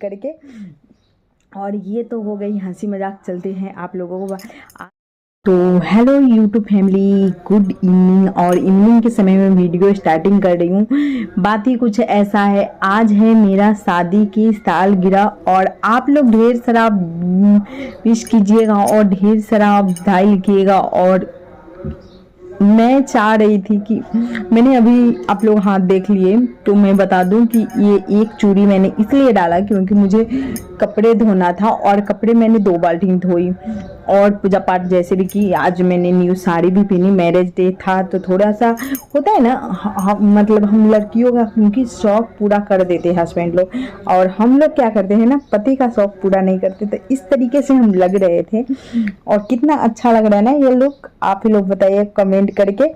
करके। और ये तो हो गई हंसी मजाक, चलते हैं आप लोगों को। तो hello YouTube family, good evening. और इवनिंग के समय में वीडियो स्टार्टिंग कर रही हूँ। बात ही कुछ ऐसा है, आज है मेरा शादी की सालगिरह और आप लोग ढेर सारा विश कीजिएगा और ढेर सारा बधाई लिखिएगा। और मैं चाह रही थी कि मैंने अभी आप लोग हाथ देख लिए तो मैं बता दूं कि ये एक चूड़ी मैंने इसलिए डाला क्योंकि मुझे कपड़े धोना था और कपड़े मैंने 2 बाल्टी धोई और पूजा पाठ जैसे भी की। आज मैंने न्यू साड़ी भी पहनी, मैरिज डे था तो थोड़ा सा होता है ना, मतलब हम लड़कियों का क्योंकि शौक पूरा कर देते हैं हस्बैंड लोग, और हम लोग क्या करते हैं ना, पति का शौक पूरा नहीं करते। तो इस तरीके से हम लग रहे थे और कितना अच्छा लग रहा है ना ये लुक, आप ही लोग बताइए कमेंट करके।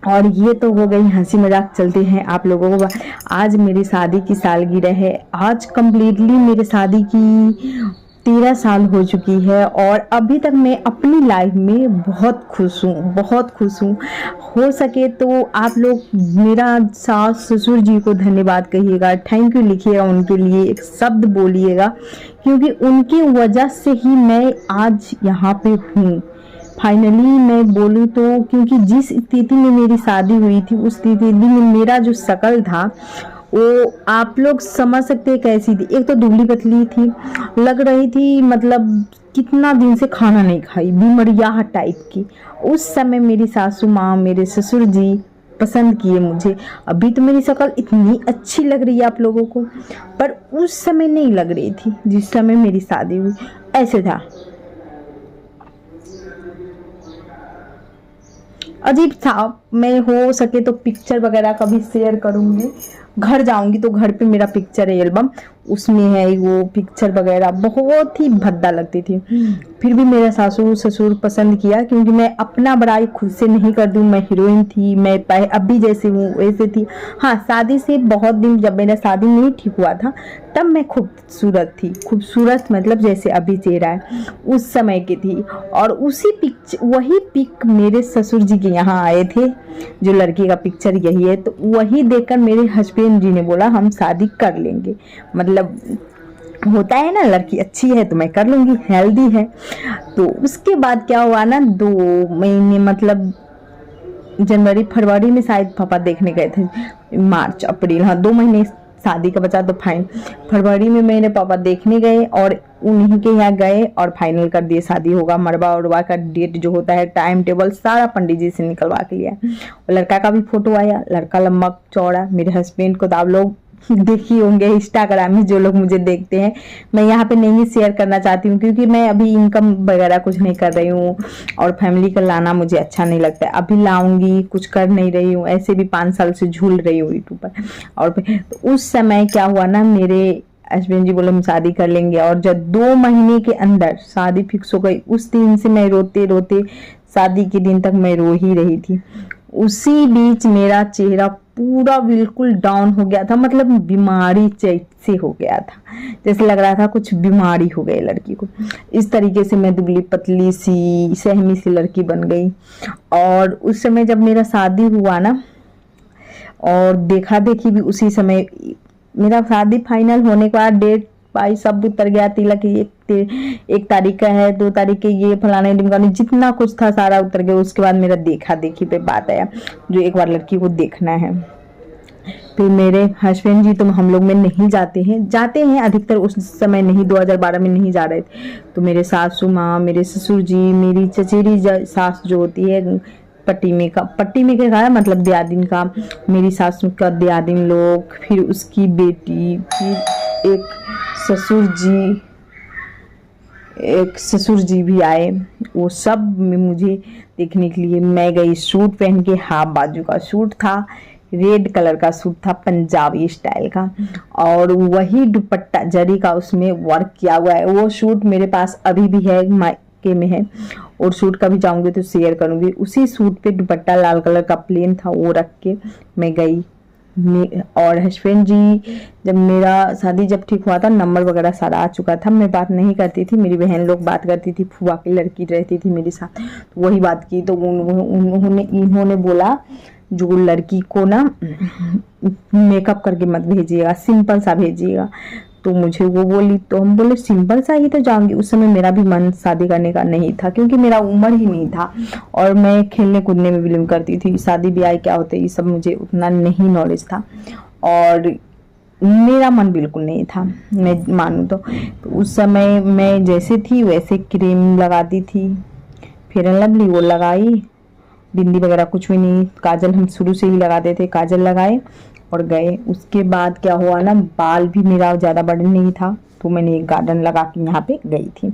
और ये तो हो गई हंसी मजाक, चलते हैं आप लोगों को। आज मेरी शादी की सालगिरह है, आज कम्प्लीटली मेरे शादी की 13 साल हो चुकी है और अभी तक मैं अपनी लाइफ में बहुत खुश हूँ, बहुत खुश हूँ। हो सके तो आप लोग मेरा सास ससुर जी को धन्यवाद कहिएगा, थैंक यू लिखिएगा, उनके लिए एक शब्द बोलिएगा क्योंकि उनकी वजह से ही मैं आज यहाँ पे हूँ। फाइनली मैं बोलूँ तो क्योंकि जिस स्थिति में मेरी शादी हुई थी उस स्थिति में मेरा जो शक्ल था वो आप लोग समझ सकते हैं कैसी थी। एक तो दुबली पतली थी, लग रही थी मतलब कितना दिन से खाना नहीं खाई, बीमरिया टाइप की। उस समय मेरी सासू माँ, मेरे ससुर जी पसंद किए मुझे। अभी तो मेरी शक्ल इतनी अच्छी लग रही है आप लोगों को, पर उस समय नहीं लग रही थी जिस समय मेरी शादी हुई। ऐसे था, अजीब था। मैं हो सके तो पिक्चर वगैरह कभी शेयर करूंगी, घर जाऊंगी तो घर पे मेरा पिक्चर है एल्बम, उसमें है वो पिक्चर वगैरह, बहुत ही भद्दा लगती थी। फिर भी मेरा सासू ससुर पसंद किया क्योंकि मैं अपना बड़ाई खुद से नहीं कर दूं, मैं हीरोइन थी, मैं अभी जैसे हूँ वैसे थी। हाँ, शादी से बहुत दिन, जब मेरा शादी नहीं ठीक हुआ था तब मैं खूबसूरत थी, खूबसूरत मतलब जैसे अभी चेहरा है उस समय की थी। और उसी वही पिक मेरे ससुर जी के यहाँ आए थे, जो लड़की का पिक्चर यही है। तो वही देखकर मेरे हस्बैंड जी ने बोला हम शादी कर लेंगे, मतलब होता है ना लड़की अच्छी है तो मैं कर लूंगी, हेल्दी है। तो उसके बाद क्या हुआ ना, 2 महीने मतलब जनवरी फरवरी में शायद पापा देखने गए थे, मार्च अप्रैल, हाँ 2 महीने शादी का बचा तो फाइन। फरवरी में मेरे पापा देखने गए और उन्हीं के यहाँ गए और फाइनल कर दिए शादी होगा। मरवा उरवा का डेट जो होता है, टाइम टेबल सारा पंडित जी से निकलवा के लिया। और लड़का का भी फोटो आया, लड़का लंबा चौड़ा, मेरे हस्बैंड को तो आप लोग देखी होंगे इंस्टाग्राम में, जो लोग मुझे देखते हैं। मैं यहाँ पे नहीं शेयर करना चाहती हूँ क्योंकि मैं अभी इनकम वगैरह कुछ नहीं कर रही हूँ और फैमिली का लाना मुझे अच्छा नहीं लगता है। अभी लाऊंगी, कुछ कर नहीं रही हूँ, ऐसे भी 5 साल से झूल रही हूँ यूट्यूब पर। और तो उस समय क्या हुआ ना, मेरे हस्बैंड जी बोले हम शादी कर लेंगे और जब 2 महीने के अंदर शादी फिक्स हो गई, उस दिन से मैं रोते रोते शादी के दिन तक मैं रो ही रही थी। उसी बीच मेरा चेहरा पूरा बिल्कुल डाउन हो गया था, मतलब बीमारी से हो गया था, जैसे लग रहा था कुछ बीमारी हो गई लड़की को। इस तरीके से मैं दुबली पतली सी सहमी सी लड़की बन गई। और उस समय जब मेरा शादी हुआ ना, और देखा देखी भी उसी समय, मेरा शादी फाइनल होने के बाद डेट भाई सब उतर गया, तिलक 1 तारीख का है, 2 तारीख के ये फलाने ढिमकाने जितना कुछ था सारा उतर गया। उसके बाद मेरा देखा देखी पे बात आया, जो एक बार लड़की को देखना है। फिर मेरे हस्बैंड जी तो हम लोग में नहीं जाते हैं अधिकतर, उस समय नहीं, 2012 में नहीं जा रहे थे। तो मेरे सासू माँ, मेरे ससुर जी, मेरी चचेरी सास जो होती है पट्टी में का मतलब दियादिन का, मेरी सासू का दियादिन लोग, फिर उसकी बेटी, फिर एक ससुर जी भी आए। वो सब में मुझे देखने के लिए मैं गई। सूट पहन के, हाफ बाजू का सूट था, रेड कलर का सूट था पंजाबी स्टाइल का, और वही दुपट्टा जरी का उसमें वर्क किया हुआ है। वो सूट मेरे पास अभी भी है, मायके में है, और सूट का भी जाऊंगी तो शेयर करूंगी। उसी सूट पे दुपट्टा लाल कलर का प्लेन था, वो रख के मैं गई। और हस्बैंड जी, जब मेरा शादी जब ठीक हुआ था, नंबर वगैरह सारा आ चुका था। मैं बात नहीं करती थी, मेरी बहन लोग बात करती थी, फुआ की लड़की रहती थी मेरे साथ, तो वही बात की। तो इन्होंने बोला जो लड़की को ना मेकअप करके मत भेजिएगा, सिंपल सा भेजिएगा। तो मुझे वो बोली, तो हम बोले सिंपल सा ही तो जाऊंगी। उस समय मेरा भी मन शादी करने का नहीं था, क्योंकि मेरा उम्र ही नहीं था और मैं खेलने कूदने में बिलीव करती थी। शादी ब्याह क्या होते ये सब मुझे उतना नहीं नॉलेज था और मेरा मन बिल्कुल नहीं था, मैं मानूँ तो उस समय मैं जैसे थी वैसे क्रीम लगाती थी, फेयर एंड लवली वो लगाई, बिंदी वगैरह कुछ भी नहीं, काजल हम शुरू से ही लगाते थे, काजल लगाए और गए। उसके बाद क्या हुआ ना, बाल भी मेरा ज़्यादा बड़ा नहीं था, तो मैंने एक गार्डन लगा के यहाँ पे गई थी।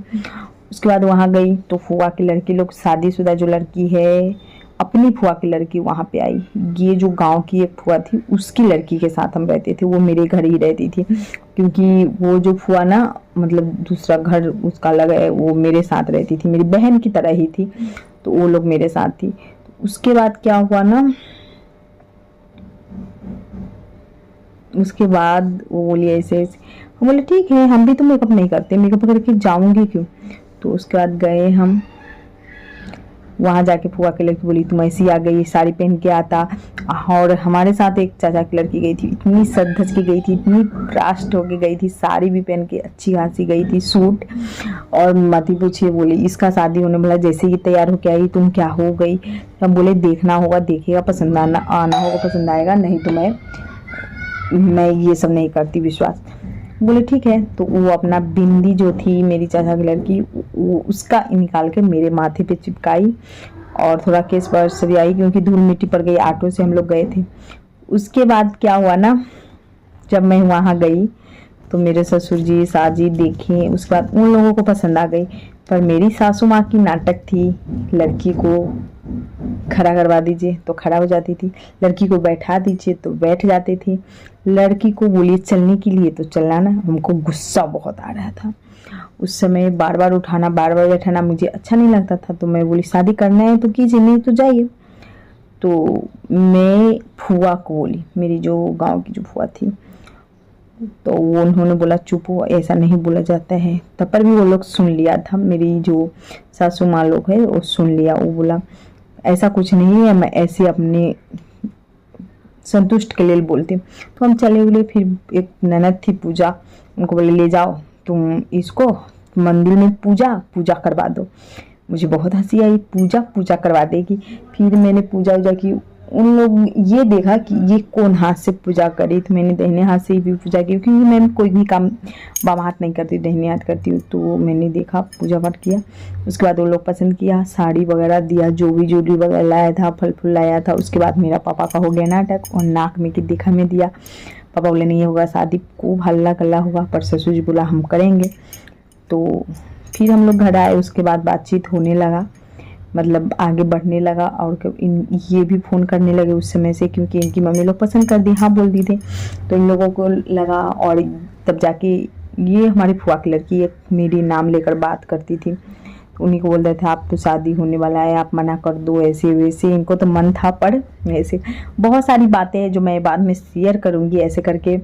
उसके बाद वहाँ गई तो फुआ की लड़की लोग, शादीशुदा जो लड़की है अपनी फुआ की लड़की वहाँ पे आई। ये जो गांव की एक फुआ थी उसकी लड़की के साथ हम रहते थे, वो मेरे घर ही रहती थी, क्योंकि वो जो फुआ ना मतलब दूसरा घर उसका अलग है, वो मेरे साथ रहती थी, मेरी बहन की तरह ही थी, तो वो लोग मेरे साथ थी। उसके बाद क्या हुआ ना, उसके बाद वो बोली ऐसे हम बोले ठीक है, हम भी तो मेकअप नहीं करते, मेकअप करके जाऊंगी क्यों। तो उसके बाद गए हम वहाँ जाके फुआ की लड़की बोली तुम ऐसी आ गई, साड़ी पहन के आता। और हमारे साथ एक चाचा की लड़की गई थी, इतनी सज धज के गई थी, इतनी राष्ट्र होके गई थी, साड़ी भी पहन के अच्छी खासी गई थी, सूट। और मती पूछिए बोली इसका शादी होने वाला, जैसे ही तैयार होके आई तुम क्या हो गई। हम बोले देखना होगा, देखेगा पसंद आना होगा, पसंद आएगा, नहीं तो मैं ये सब नहीं करती विश्वास। बोले ठीक है। तो वो अपना बिंदी जो थी मेरी चाचा की लड़की, वो उसका निकाल के मेरे माथे पे चिपकाई और थोड़ा केस पर सरियाई, क्योंकि धूल मिट्टी पड़ गई, ऑटो से हम लोग गए थे। उसके बाद क्या हुआ ना, जब मैं वहाँ गई तो मेरे ससुर जी साजी देखे, उसके बाद उन लोगों को पसंद आ गई। पर मेरी सासू माँ की नाटक थी, लड़की को खड़ा करवा दीजिए तो खड़ा हो जाती थी, लड़की को बैठा दीजिए तो बैठ जाती थी, लड़की को बोलिए चलने के लिए तो चलना ना। हमको गुस्सा बहुत आ रहा था उस समय, बार बार उठाना बार बार बैठाना मुझे अच्छा नहीं लगता था। तो मैं बोली शादी करना है तो कीजिए, नहीं तो जाइए। तो मैं फुआ को बोली, मेरी जो गांव की जो फुआ थी, तो वो उन्होंने बोला चुप हो, ऐसा नहीं बोला जाता है। तब पर भी वो लोग सुन लिया था, मेरी जो सासू माँ लोग है वो सुन लिया। वो बोला ऐसा कुछ नहीं है, मैं ऐसे अपने संतुष्ट के लिए बोलती हूँ। तो हम चले गए। फिर एक ननद थी पूजा, उनको बोले ले जाओ तुम इसको मंदिर में पूजा करवा दो। मुझे बहुत हंसी आई, पूजा करवा देगी। फिर मैंने पूजा की, उन लोग ये देखा कि ये कौन हाथ से पूजा करी, तो मैंने दाहिने हाथ से भी पूजा की, क्योंकि मैं कोई भी काम बाम हाथ नहीं करती, दाहिने हाथ करती हूँ। तो मैंने देखा, पूजा पाठ किया। उसके बाद वो लोग पसंद किया, साड़ी वगैरह दिया, जो भी ज्वेलरी वगैरह लाया था, फल फूल लाया था। उसके बाद मेरा पापा का हो गया नाटक और नाक में की देखा में दिया। पापा बोले नहीं होगा, शादी खूब हल्ला कल्ला हुआ, पर ससुर जी बोला हम करेंगे। तो फिर हम लोग घर आए। उसके बाद बातचीत होने लगा, मतलब आगे बढ़ने लगा। और ये भी फ़ोन करने लगे उस समय से, क्योंकि इनकी मम्मी लोग पसंद कर दी, हाँ बोल दी थे। तो इन लोगों को लगा, और तब जाके ये हमारी फुआ की लड़की एक मेरी नाम लेकर बात करती थी, तो उन्हीं को बोल रहे थे आप तो शादी होने वाला है, आप मना कर दो, ऐसे वैसे। इनको तो मन था, पर ऐसे बहुत सारी बातें हैं जो मैं बाद में शेयर करूँगी। ऐसे करके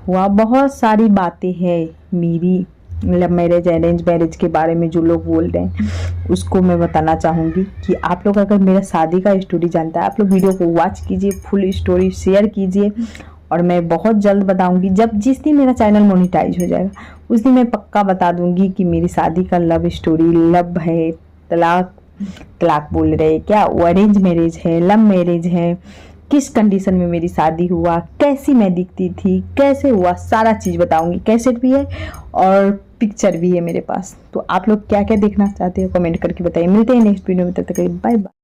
हुआ, बहुत सारी बातें हैं मेरी लव मैरिज अरेंज मैरिज के बारे में जो लोग बोल रहे हैं, उसको मैं बताना चाहूँगी कि आप लोग अगर मेरा शादी का स्टोरी जानता है, आप लोग वीडियो को वॉच कीजिए, फुल स्टोरी शेयर कीजिए। और मैं बहुत जल्द बताऊँगी, जिस दिन मेरा चैनल मोनेटाइज हो जाएगा उस दिन मैं पक्का बता दूँगी कि मेरी शादी का लव स्टोरी, लव है, तलाक बोल रहे क्या, वो अरेंज मैरिज है, लव मैरिज है, किस कंडीशन में मेरी शादी हुआ, कैसी मैं दिखती थी, कैसे हुआ, सारा चीज़ बताऊंगी। कैसेट भी है और पिक्चर भी है मेरे पास। तो आप लोग क्या क्या देखना चाहते हो कमेंट करके बताइए। मिलते हैं नेक्स्ट वीडियो में, तब तक के लिए बाय बाय।